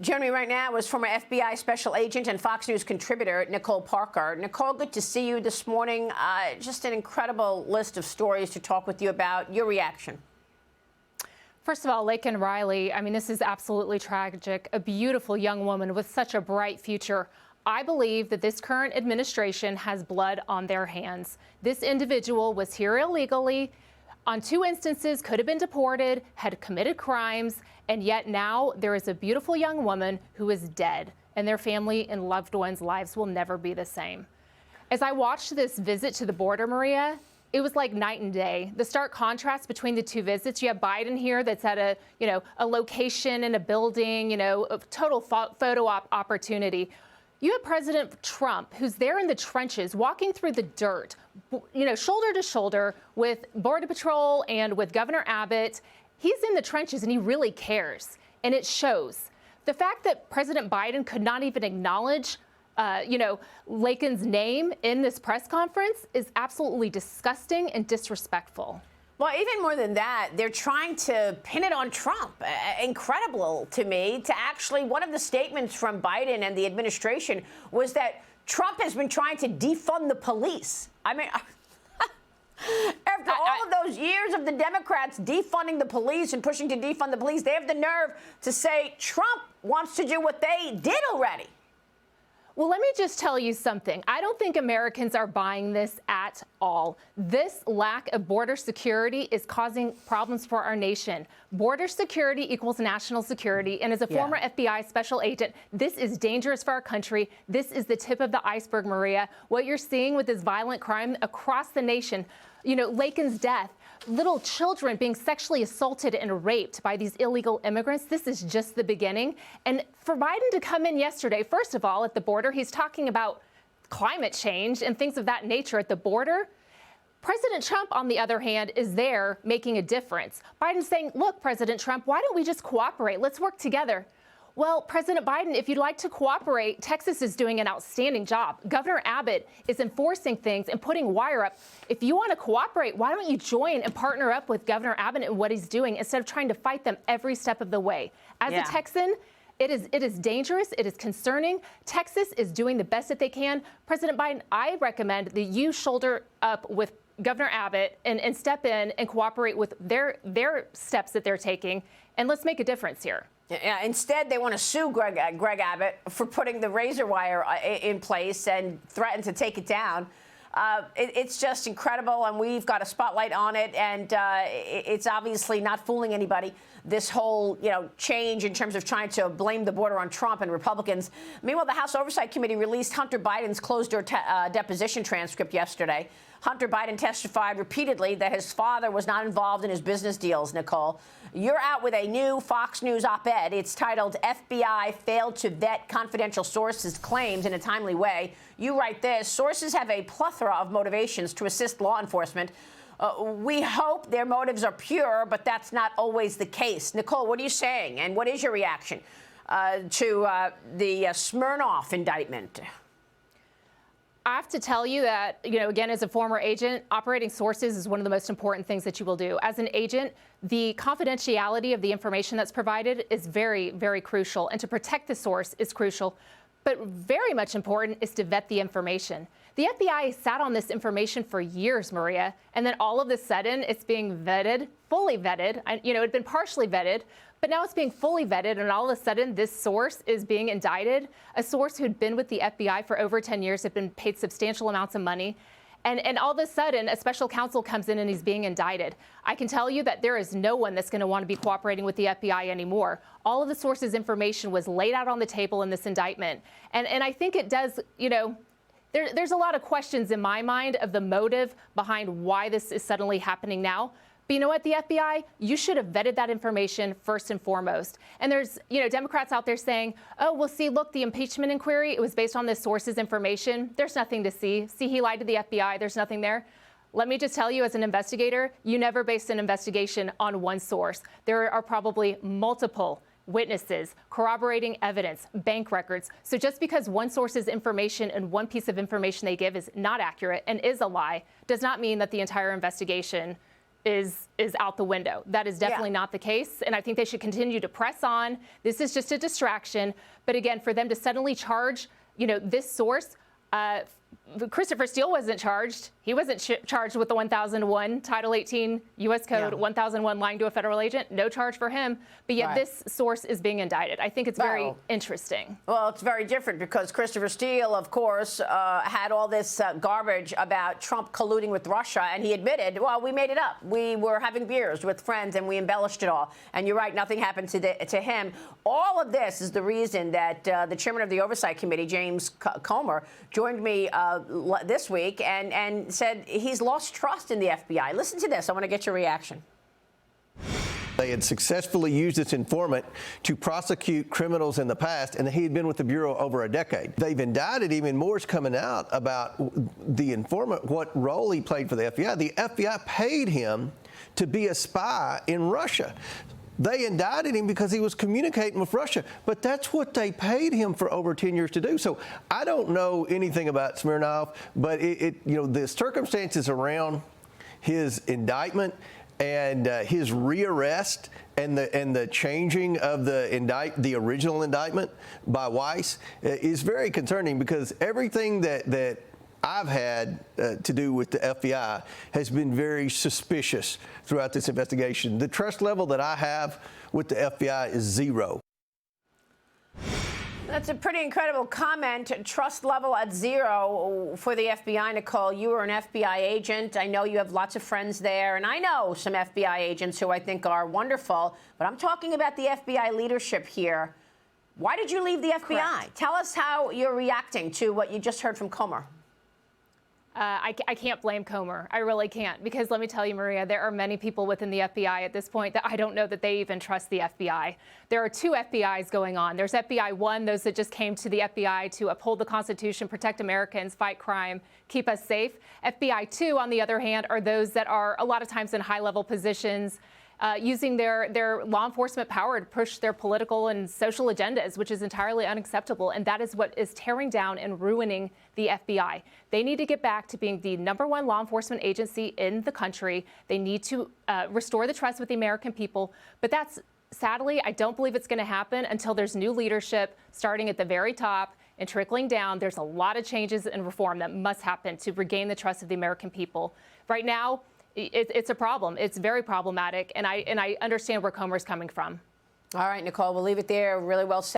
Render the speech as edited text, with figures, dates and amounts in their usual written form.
Joining me right now is former FBI special agent and Fox News contributor Nicole Parker. Nicole, good to see you this morning. Just an incredible list of stories to talk with you about. Your reaction? First of all, Laken Riley, I mean, this is absolutely tragic. A beautiful young woman with such a bright future. I believe that this current administration has blood on their hands. This individual was here illegally, on 2 instances could have been deported, had committed crimes, and yet now there is a beautiful young woman who is dead, and their family and loved ones' lives will never be the same. As I watched this visit to the border, Maria, it was like night and day. The stark contrast between the 2 visits. You have Biden here that's at a location in a building, a total photo op opportunity. You have President Trump, who's there in the trenches, walking through the dirt, shoulder to shoulder with Border Patrol and with Governor Abbott. He's in the trenches and he really cares, and it shows. The fact that President Biden could not even acknowledge Laken's name in this press conference is absolutely disgusting and disrespectful. Well, even more than that, they're trying to pin it on Trump. Incredible to me to actually, one of the statements from Biden and the administration was that Trump has been trying to defund the police. I mean, after all of those years of the Democrats defunding the police and pushing to defund the police, they have the nerve to say Trump wants to do what they did already. Well, let me just tell you something. I don't think Americans are buying this at all. This lack of border security is causing problems for our nation. Border security equals national security. And as a former FBI special agent, this is dangerous for our country. This is the tip of the iceberg, Maria. What you're seeing with this violent crime across the nation, Laken's death, little children being sexually assaulted and raped by these illegal immigrants. This is just the beginning. And for Biden to come in yesterday, first of all, at the border, he's talking about climate change and things of that nature at the border. President Trump, on the other hand, is there making a difference. Biden's saying, look, President Trump, why don't we just cooperate? Let's work together. Well, President Biden, if you'd like to cooperate, Texas is doing an outstanding job. Governor Abbott is enforcing things and putting wire up. If you want to cooperate, why don't you join and partner up with Governor Abbott and what he's doing instead of trying to fight them every step of the way? As a Texan, it is dangerous. It is concerning. Texas is doing the best that they can. President Biden, I recommend that you shoulder up with Governor Abbott and step in and cooperate with their steps that they're taking, and let's make a difference here. Yeah, instead, they want to sue Greg Abbott for putting the razor wire in place and threaten to take it down. It's just incredible, and we've got a spotlight on it, and it's obviously not fooling anybody, this whole, change in terms of trying to blame the border on Trump and Republicans. Meanwhile, the House Oversight Committee released Hunter Biden's closed-door deposition transcript yesterday. Hunter Biden testified repeatedly that his father was not involved in his business deals, Nicole. You're out with a new Fox News op-ed. It's titled, FBI Failed to Vet Confidential Sources' Claims in a Timely Way. You write this: sources have a plethora of motivations to assist law enforcement. We hope their motives are pure, but that's not always the case. Nicole, what are you saying? And what is your reaction to the Smirnov indictment? I have to tell you that, again, as a former agent, operating sources is one of the most important things that you will do. As an agent, the confidentiality of the information that's provided is very, very crucial. And to protect the source is crucial. But very much important is to vet the information. The FBI sat on this information for years, Maria, and then all of a sudden it's being vetted, fully vetted. It had been partially vetted, but now it's being fully vetted, and all of a sudden this source is being indicted, a source who'd been with the FBI for over 10 years, had been paid substantial amounts of money. And all of a sudden, a special counsel comes in and he's being indicted. I can tell you that there is no one that's going to want to be cooperating with the FBI anymore. All of the source's information was laid out on the table in this indictment. And I think it does, there's a lot of questions in my mind of the motive behind why this is suddenly happening now. But you know what, the FBI, you should have vetted that information first and foremost. And there's, Democrats out there saying, oh, well, see, look, the impeachment inquiry, it was based on this source's information. There's nothing to see. See, he lied to the FBI. There's nothing there. Let me just tell you, as an investigator, you never base an investigation on one source. There are probably multiple witnesses, corroborating evidence, bank records. So just because one source's information and one piece of information they give is not accurate and is a lie does not mean that the entire investigation is out the window. That is definitely not the case, and I think they should continue to press on. This is just a distraction. But again, for them to suddenly charge, this source, Christopher Steele wasn't charged. He wasn't charged with the 1001 Title 18 U.S. Code 1001 lying to a federal agent. No charge for him. But yet this source is being indicted. I think it's very interesting. Well, it's very different because Christopher Steele, of course, had all this garbage about Trump colluding with Russia, and he admitted, well, we made it up. We were having beers with friends, and we embellished it all. And you're right, nothing happened to him. All of this is the reason that the chairman of the Oversight Committee, James Comer, joined me this week and said he's lost trust in the FBI. Listen to this. I want to get your reaction. They had successfully used this informant to prosecute criminals in the past, and he had been with the Bureau over a decade. They've indicted him, and more is coming out about the informant, what role he played for the FBI. The FBI paid him to be a spy in Russia. They indicted him because he was communicating with Russia, but that's what they paid him for over 10 years to do. So I don't know anything about Smirnov, but the circumstances around his indictment and his rearrest and the changing of the original indictment by Weiss is very concerning, because everything that I've had to do with the FBI has been very suspicious throughout this investigation. The trust level that I have with the FBI is zero. That's a pretty incredible comment. Trust level at zero for the FBI. Nicole, you were an FBI agent. I know you have lots of friends there, and I know some FBI agents who I think are wonderful, but I'm talking about the FBI leadership here. Why did you leave the FBI? Correct. Tell us how you're reacting to what you just heard from Comer. I can't blame Comer. I really can't, because let me tell you, Maria, there are many people within the FBI at this point that I don't know that they even trust the FBI. There are two FBIs going on. There's FBI 1, those that just came to the FBI to uphold the Constitution, protect Americans, fight crime, keep us safe. FBI 2, on the other hand, are those that are a lot of times in high-level positions, using their law enforcement power to push their political and social agendas, which is entirely unacceptable. And that is what is tearing down and ruining the FBI. They need to get back to being the #1 law enforcement agency in the country. They need to restore the trust with the American people. But that's, sadly, I don't believe it's going to happen until there's new leadership starting at the very top and trickling down. There's a lot of changes and reform that must happen to regain the trust of the American people. Right now, it's a problem. It's very problematic, and I understand where Comer's coming from. All right, Nicole, we'll leave it there. Really well said.